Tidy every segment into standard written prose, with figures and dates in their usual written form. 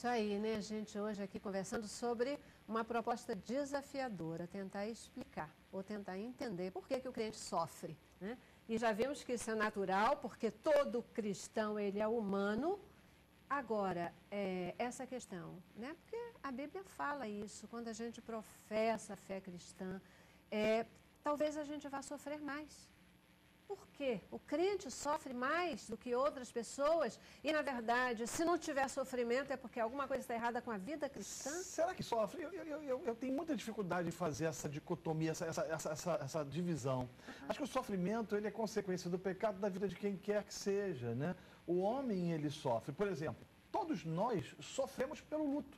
isso aí, né, gente? Hoje aqui conversando sobre uma proposta desafiadora, tentar explicar ou tentar entender por que o crente sofre, né? E já vimos que isso é natural, porque todo cristão, ele é humano. Agora, essa questão, né? Porque a Bíblia fala isso, quando a gente professa a fé cristã, talvez a gente vá sofrer mais. Por quê? O crente sofre mais do que outras pessoas e, na verdade, se não tiver sofrimento é porque alguma coisa está errada com a vida cristã? Será que sofre? Eu tenho muita dificuldade em fazer essa dicotomia, essa divisão. Acho que o sofrimento ele é consequência do pecado da vida de quem quer que seja, né? O homem, ele sofre. Por exemplo, todos nós sofremos pelo luto.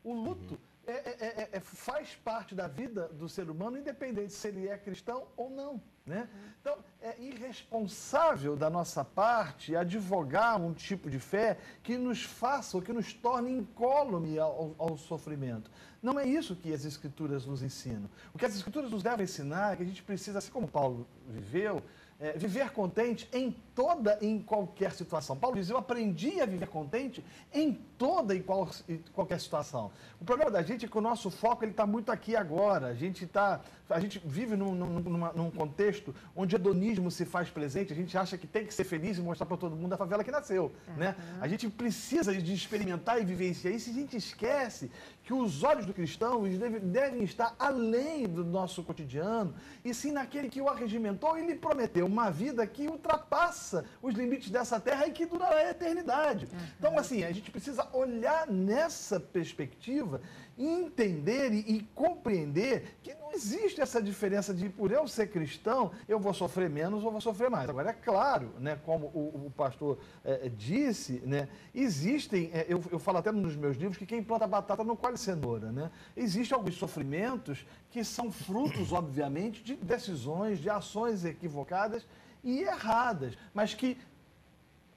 O luto faz parte da vida do ser humano, independente se ele é cristão ou não, né? Então, é irresponsável da nossa parte advogar um tipo de fé que nos faça ou que nos torne incólume ao sofrimento. Não é isso que as Escrituras nos ensinam. O que as Escrituras nos devem ensinar é que a gente precisa, assim como Paulo viveu, viver contente em toda e em qualquer situação. Paulo diz, eu aprendi a viver contente em toda e qualquer situação. O problema da gente é que o nosso foco está muito aqui agora. A gente vive num contexto onde o hedonismo se faz presente, a gente acha que tem que ser feliz e mostrar para todo mundo a favela que nasceu. Né? A gente precisa de experimentar e vivenciar isso e a gente esquece que os olhos do cristão devem estar além do nosso cotidiano e sim naquele que o arregimentou e lhe prometeu uma vida que ultrapassa os limites dessa terra e que durará a eternidade. Então, assim, a gente precisa olhar nessa perspectiva e entender e compreender que não existe essa diferença de, por eu ser cristão, eu vou sofrer menos ou vou sofrer mais. Agora, é claro, né, como o pastor disse, né, existem, eu falo até nos meus livros, que quem planta batata não colhe cenoura. Né? Existem alguns sofrimentos que são frutos, obviamente, de decisões, de ações equivocadas e erradas, mas que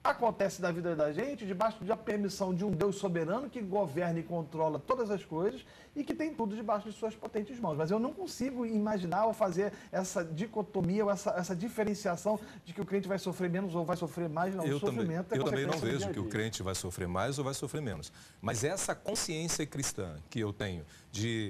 acontece da vida da gente debaixo da permissão de um Deus soberano que governa e controla todas as coisas e que tem tudo debaixo de suas potentes mãos. Mas eu não consigo imaginar ou fazer essa dicotomia ou essa diferenciação de que o crente vai sofrer menos ou vai sofrer mais. Não, eu também não vejo que o crente vai sofrer mais ou vai sofrer menos. Mas essa consciência cristã que eu tenho,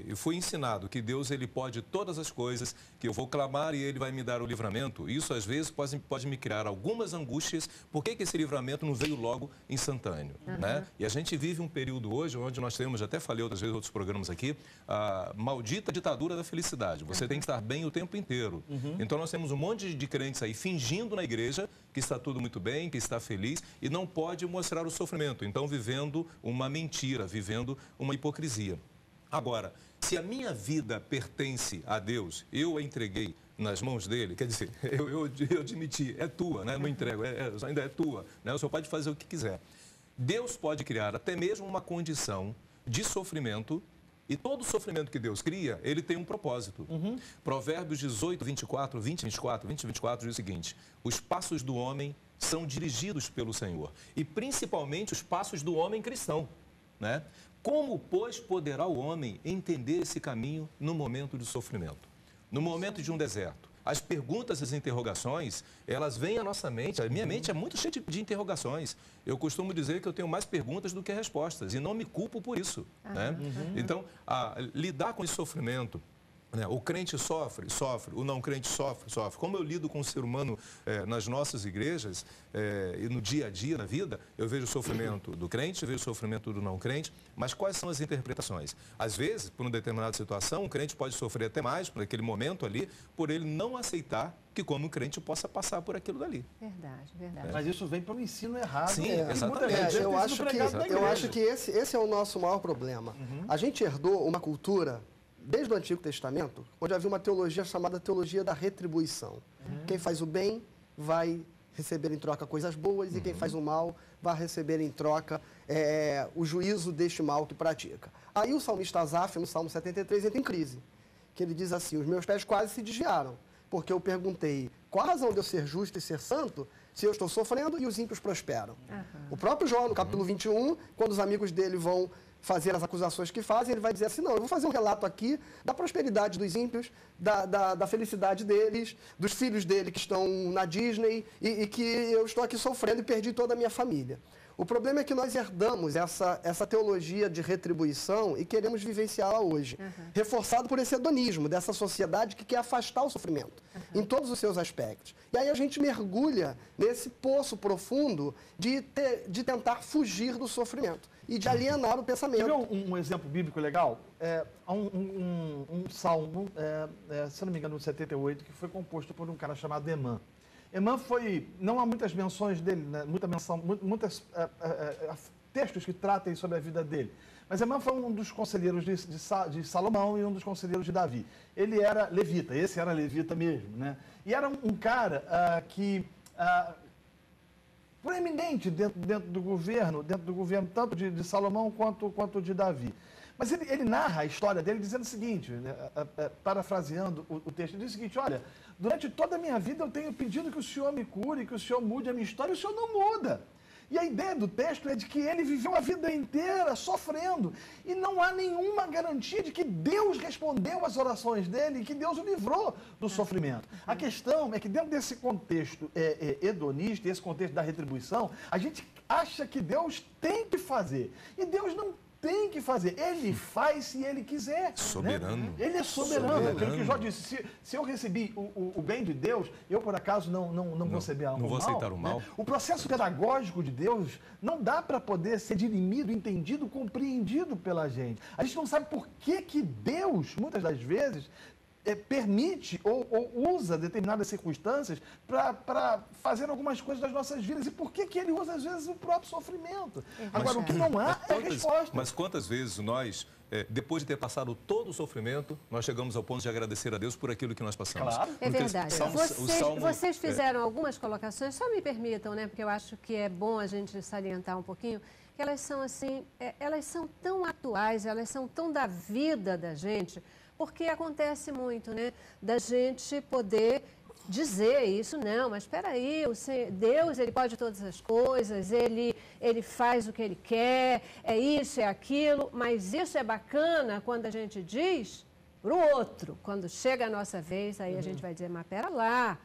eu fui ensinado que Deus ele pode todas as coisas, que eu vou clamar e ele vai me dar o livramento, isso às vezes pode me criar algumas angústias. Por que esse livramento não veio logo instantâneo? Né? E a gente vive um período hoje onde nós temos, até falei outras vezes em outros programas aqui, a maldita ditadura da felicidade. Você tem que estar bem o tempo inteiro. Então nós temos um monte de crentes aí fingindo na igreja que está tudo muito bem, que está feliz e não pode mostrar o sofrimento. Então vivendo uma mentira, vivendo uma hipocrisia. Agora, se a minha vida pertence a Deus, eu a entreguei nas mãos dele, quer dizer, eu admiti, é tua, né? Não entrego, ainda é tua, né? O senhor pode fazer o que quiser. Deus pode criar até mesmo uma condição de sofrimento e todo sofrimento que Deus cria, ele tem um propósito. Provérbios 18, 24, 20, 24 diz o seguinte, os passos do homem são dirigidos pelo Senhor e principalmente os passos do homem cristão, né? Como, pois, poderá o homem entender esse caminho no momento de sofrimento? No momento de um deserto? As perguntas, as interrogações, elas vêm à nossa mente. A minha mente é muito cheia de interrogações. Eu costumo dizer que eu tenho mais perguntas do que respostas e não me culpo por isso. Né? Então, lidar com esse sofrimento, né? O crente sofre, o não crente sofre. Como eu lido com o ser humano nas nossas igrejas e no dia a dia, na vida, eu vejo o sofrimento do crente, vejo o sofrimento do não crente, mas quais são as interpretações? Às vezes, por uma determinada situação, um crente pode sofrer até mais, por aquele momento ali, por ele não aceitar que como crente possa passar por aquilo dali. Verdade. Mas isso vem para um ensino errado. Sim, exatamente. Eu acho que esse é o nosso maior problema. A gente herdou uma cultura desde o Antigo Testamento, onde havia uma teologia chamada teologia da retribuição. Quem faz o bem vai receber em troca coisas boas e quem faz o mal vai receber em troca o juízo deste mal que pratica. Aí o salmista Asaf, no Salmo 73, entra em crise, que ele diz assim, os meus pés quase se desviaram, porque eu perguntei, qual a razão de eu ser justo e ser santo, se eu estou sofrendo e os ímpios prosperam? O próprio Jó, no capítulo 21, quando os amigos dele vão fazer as acusações que fazem, ele vai dizer assim, não, eu vou fazer um relato aqui da prosperidade dos ímpios, da felicidade deles, dos filhos dele que estão na Disney e que eu estou aqui sofrendo e perdi toda a minha família. O problema é que nós herdamos essa teologia de retribuição e queremos vivenciá-la hoje, reforçado por esse hedonismo dessa sociedade que quer afastar o sofrimento em todos os seus aspectos. E aí a gente mergulha nesse poço profundo de tentar fugir do sofrimento e de alienar o pensamento. Quer ver um exemplo bíblico legal? Há um salmo, se não me engano, 78, que foi composto por um cara chamado Emã. Emã não há muitas menções dele, né? Muitos textos que tratem sobre a vida dele. Mas Emã foi um dos conselheiros de Salomão e um dos conselheiros de Davi. Ele era levita, esse era levita mesmo, né? E era um cara proeminente dentro do governo tanto de Salomão quanto de Davi. Mas ele narra a história dele dizendo o seguinte, né, parafraseando o texto, ele diz o seguinte: olha, durante toda a minha vida eu tenho pedido que o Senhor me cure, que o Senhor mude a minha história, e o Senhor não muda. E a ideia do texto é de que ele viveu a vida inteira sofrendo, e não há nenhuma garantia de que Deus respondeu às orações dele e que Deus o livrou do sofrimento. A questão é que dentro desse contexto hedonista, esse contexto da retribuição, a gente acha que Deus tem que fazer, e Deus não tem que fazer. Ele faz se ele quiser. Soberano. Né? Ele é soberano. Aquilo que Jó disse, se eu recebi o bem de Deus, eu por acaso não vou receber o mal. Não vou aceitar o mal. Né? O processo pedagógico de Deus não dá para poder ser dirimido, entendido, compreendido pela gente. A gente não sabe por que Deus, muitas das vezes, permite ou usa determinadas circunstâncias para fazer algumas coisas das nossas vidas. E por que ele usa, às vezes, o próprio sofrimento? Agora, o que não há é resposta. Mas quantas vezes nós, depois de ter passado todo o sofrimento, nós chegamos ao ponto de agradecer a Deus por aquilo que nós passamos? Claro. É verdade. Vocês fizeram algumas colocações, só me permitam, né, porque eu acho que é bom a gente salientar um pouquinho, que elas são assim, elas são tão atuais, elas são tão da vida da gente, porque acontece muito, né, da gente poder dizer isso, não, mas espera aí, Deus, ele pode todas as coisas, ele faz o que ele quer, é isso, é aquilo, mas isso é bacana quando a gente diz para o outro. Quando chega a nossa vez, aí a gente vai dizer, mas espera lá,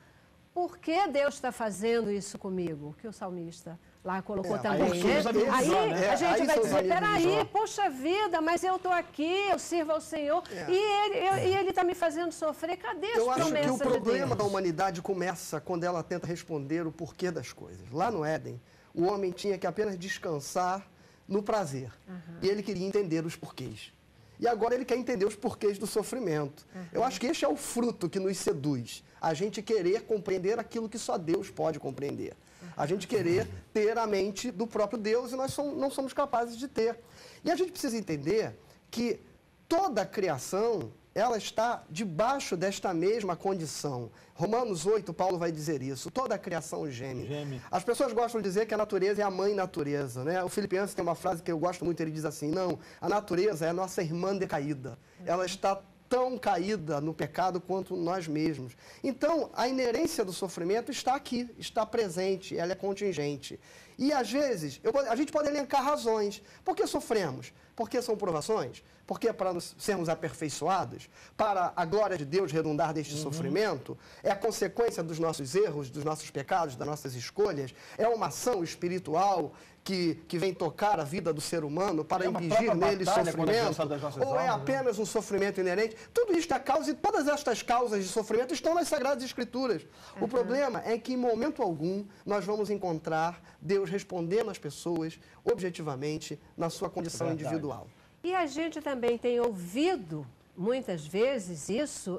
por que Deus está fazendo isso comigo? Que o salmista lá colocou também, né? Aí a gente vai dizer, peraí, poxa vida, mas eu estou aqui, eu sirvo ao Senhor, e Ele está me fazendo sofrer, cadê as promessas de Deus? Eu acho que o problema da humanidade começa quando ela tenta responder o porquê das coisas. Lá no Éden, o homem tinha que apenas descansar no prazer, e ele queria entender os porquês. E agora ele quer entender os porquês do sofrimento. Eu acho que esse é o fruto que nos seduz. A gente querer compreender aquilo que só Deus pode compreender. A gente querer ter a mente do próprio Deus e nós não somos capazes de ter. E a gente precisa entender que toda a criação, ela está debaixo desta mesma condição. Romanos 8, Paulo vai dizer isso. Toda a criação geme. As pessoas gostam de dizer que a natureza é a mãe natureza, né? O Filipenses tem uma frase que eu gosto muito, ele diz assim, não, a natureza é a nossa irmã decaída. Ela está tão caída no pecado quanto nós mesmos. Então, a inerência do sofrimento está aqui, está presente, ela é contingente. E, às vezes, a gente pode elencar razões. Por que sofremos? Porque são provações? Porque é para sermos aperfeiçoados? Para a glória de Deus redundar deste sofrimento? É a consequência dos nossos erros, dos nossos pecados, das nossas escolhas? É uma ação espiritual que vem tocar a vida do ser humano para impingir nele sofrimento? Ou é apenas um sofrimento inerente? Tudo isto é causa, e todas estas causas de sofrimento estão nas Sagradas Escrituras. O problema é que, em momento algum, nós vamos encontrar Deus respondendo às pessoas objetivamente na sua condição individual. E a gente também tem ouvido, muitas vezes, isso,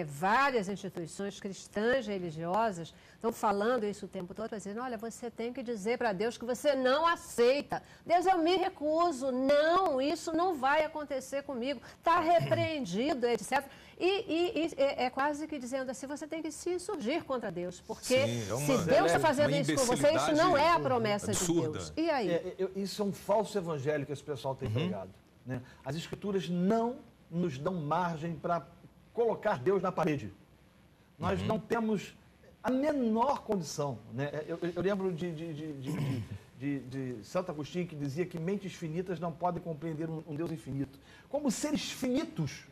várias instituições cristãs, religiosas, estão falando isso o tempo todo, dizendo, olha, você tem que dizer para Deus que você não aceita. Deus, eu me recuso. Não, isso não vai acontecer comigo. Está repreendido, etc. E é quase que dizendo assim, você tem que se insurgir contra Deus, porque se Deus está fazendo isso com você, isso não é a promessa de Deus. E aí? Isso é um falso evangelho que esse pessoal tem pregado. Né? As Escrituras não nos dão margem para colocar Deus na parede. Nós não temos a menor condição. Né? Eu lembro de Santo Agostinho, que dizia que mentes finitas não podem compreender um Deus infinito. Como seres finitos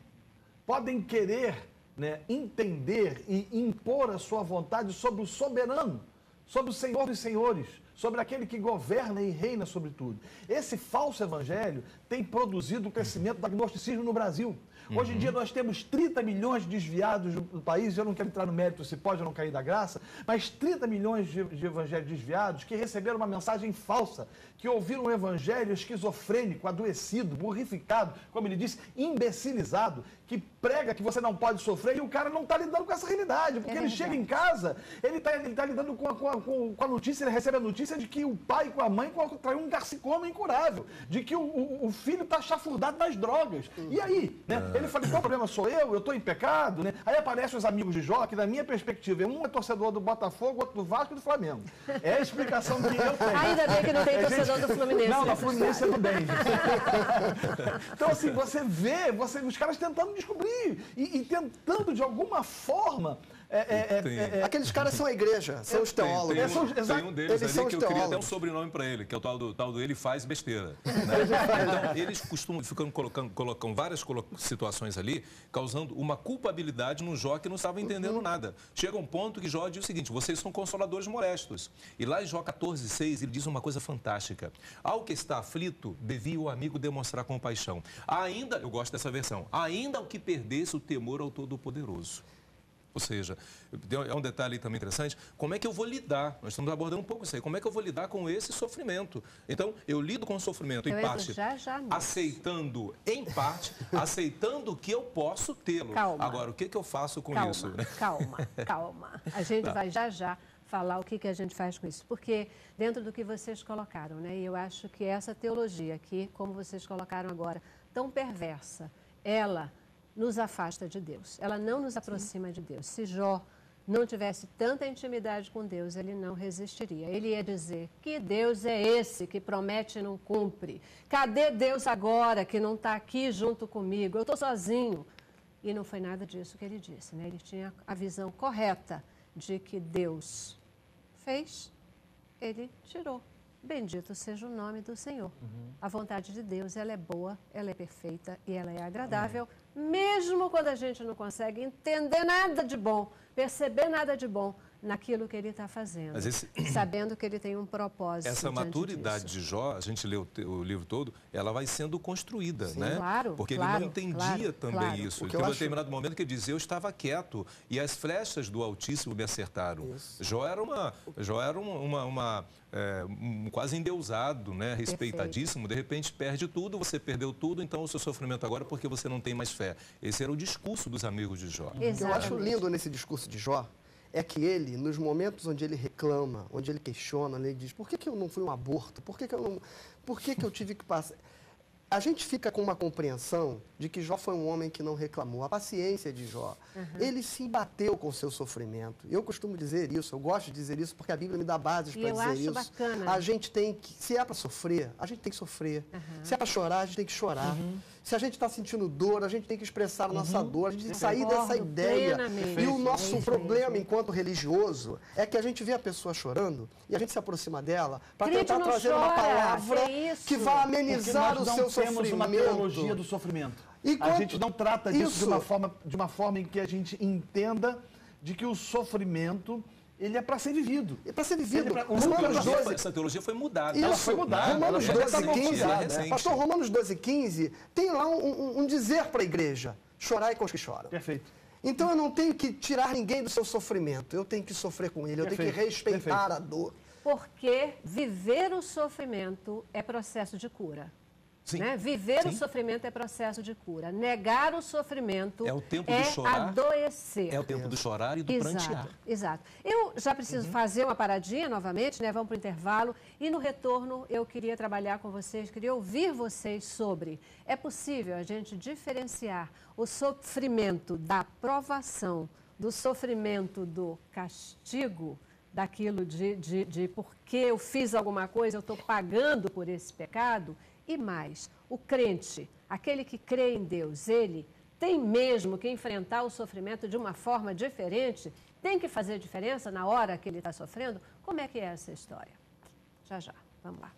podem querer, né, entender e impor a sua vontade sobre o soberano, sobre o Senhor dos Senhores, sobre aquele que governa e reina sobre tudo. Esse falso evangelho tem produzido o crescimento do agnosticismo no Brasil. Hoje em dia nós temos 30 milhões de desviados do país, eu não quero entrar no mérito se pode ou não cair da graça, mas 30 milhões de evangélicos desviados que receberam uma mensagem falsa, que ouviram um evangelho esquizofrênico, adoecido, burrificado, como ele disse, imbecilizado, que prega que você não pode sofrer e o cara não está lidando com essa realidade, porque ele chega em casa, ele está lidando com a notícia, ele recebe a notícia de que o pai com a mãe traiu um carcinoma incurável, de que o filho está chafurdado nas drogas. E aí, né? Ele fala, qual o problema sou eu estou em pecado, né? Aí aparecem os amigos de Jó, que na minha perspectiva, um é torcedor do Botafogo, outro do Vasco e do Flamengo. É a explicação que eu tenho. Ainda bem que não tem torcedor do Fluminense. Não, o Fluminense é do bem. Então, assim, você vê os caras tentando descobrir e tentando, de alguma forma... Aqueles caras são a igreja, são os teólogos. Tem um deles Eles ali que eu queria teólogos. até um sobrenome para ele, que é o tal do ele faz besteira. Né? Então, eles costumam ficando colocam várias situações ali, causando uma culpabilidade no Jó que não estava entendendo nada. Chega um ponto que Jó diz o seguinte: vocês são consoladores molestos. E lá em Jó 14:6 ele diz uma coisa fantástica: ao que está aflito, devia o amigo demonstrar compaixão. Ainda, eu gosto dessa versão, ainda ao que perdesse o temor ao Todo-Poderoso. Ou seja, é um detalhe também interessante, como é que eu vou lidar? Nós estamos abordando um pouco isso aí, como é que eu vou lidar com esse sofrimento? Então, eu lido com o sofrimento, em parte, aceitando, em parte, aceitando que eu posso tê-lo. Agora, o que eu faço com isso? Né? Calma. A gente vai já falar o que a gente faz com isso. Porque dentro do que vocês colocaram, né? E eu acho que essa teologia aqui, como vocês colocaram agora, tão perversa, ela nos afasta de Deus. Ela não nos aproxima de Deus. Se Jó não tivesse tanta intimidade com Deus, ele não resistiria. Ele ia dizer: que Deus é esse que promete e não cumpre? Cadê Deus agora que não está aqui junto comigo? Eu estou sozinho. E não foi nada disso que ele disse, né? Ele tinha a visão correta de que Deus fez, ele tirou. Bendito seja o nome do Senhor. A vontade de Deus, ela é boa, ela é perfeita e ela é agradável, mesmo quando a gente não consegue entender nada de bom, perceber nada de bom naquilo que ele está fazendo, sabendo que ele tem um propósito. Essa maturidade de Jó, a gente lê o livro todo, ela vai sendo construída, né? Claro, porque ele não entendia também isso. Teve um determinado momento que ele dizia: eu estava quieto e as flechas do Altíssimo me acertaram. Jó era um quase endeusado, né? Respeitadíssimo. De repente perde tudo, você perdeu tudo, então o seu sofrimento agora é porque você não tem mais fé. Esse era o discurso dos amigos de Jó. O que eu acho lindo nesse discurso de Jó é que ele, nos momentos onde ele reclama, onde ele questiona, ele diz: por que eu não fui um aborto? Por que eu tive que passar? A gente fica com uma compreensão de que Jó foi um homem que não reclamou. A paciência de Jó. Ele se bateu com o seu sofrimento. Eu costumo dizer isso, eu gosto de dizer isso porque a Bíblia me dá bases para dizer isso. Bacana. A gente tem que, se é para sofrer, a gente tem que sofrer. Se é para chorar, a gente tem que chorar. Se a gente está sentindo dor, a gente tem que expressar a nossa dor, a gente tem que sair dessa ideia. E o nosso problema enquanto religioso é que a gente vê a pessoa chorando e a gente se aproxima dela para tentar trazer uma palavra que vai amenizar o seu sofrimento. Temos uma teologia do sofrimento. A gente não trata disso de uma forma em que a gente entenda de que o sofrimento, ele é para ser vivido. É para ser vivido. Essa teologia foi mudada. Isso, ela foi mudada. Romanos 12:15. Pastor, Romanos 12:15 tem lá um dizer para a igreja: chorai com os que choram. Perfeito. Então eu não tenho que tirar ninguém do seu sofrimento. Eu tenho que sofrer com ele. Eu tenho que respeitar a dor. Porque viver o sofrimento é processo de cura. Né? Viver o sofrimento é processo de cura. Negar o sofrimento é o tempo de chorar, adoecer. É o tempo do chorar e do prantear. Exato. Eu já preciso fazer uma paradinha novamente, né? Vamos para o intervalo. E no retorno eu queria trabalhar com vocês, queria ouvir vocês sobre: é possível a gente diferenciar o sofrimento da provação, do sofrimento do castigo, daquilo de porque eu fiz alguma coisa, eu estou pagando por esse pecado? E mais, o crente, aquele que crê em Deus, ele tem mesmo que enfrentar o sofrimento de uma forma diferente? Tem que fazer diferença na hora que ele está sofrendo? Como é que é essa história? Já, vamos lá.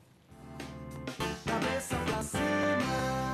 Cabeça pra cima.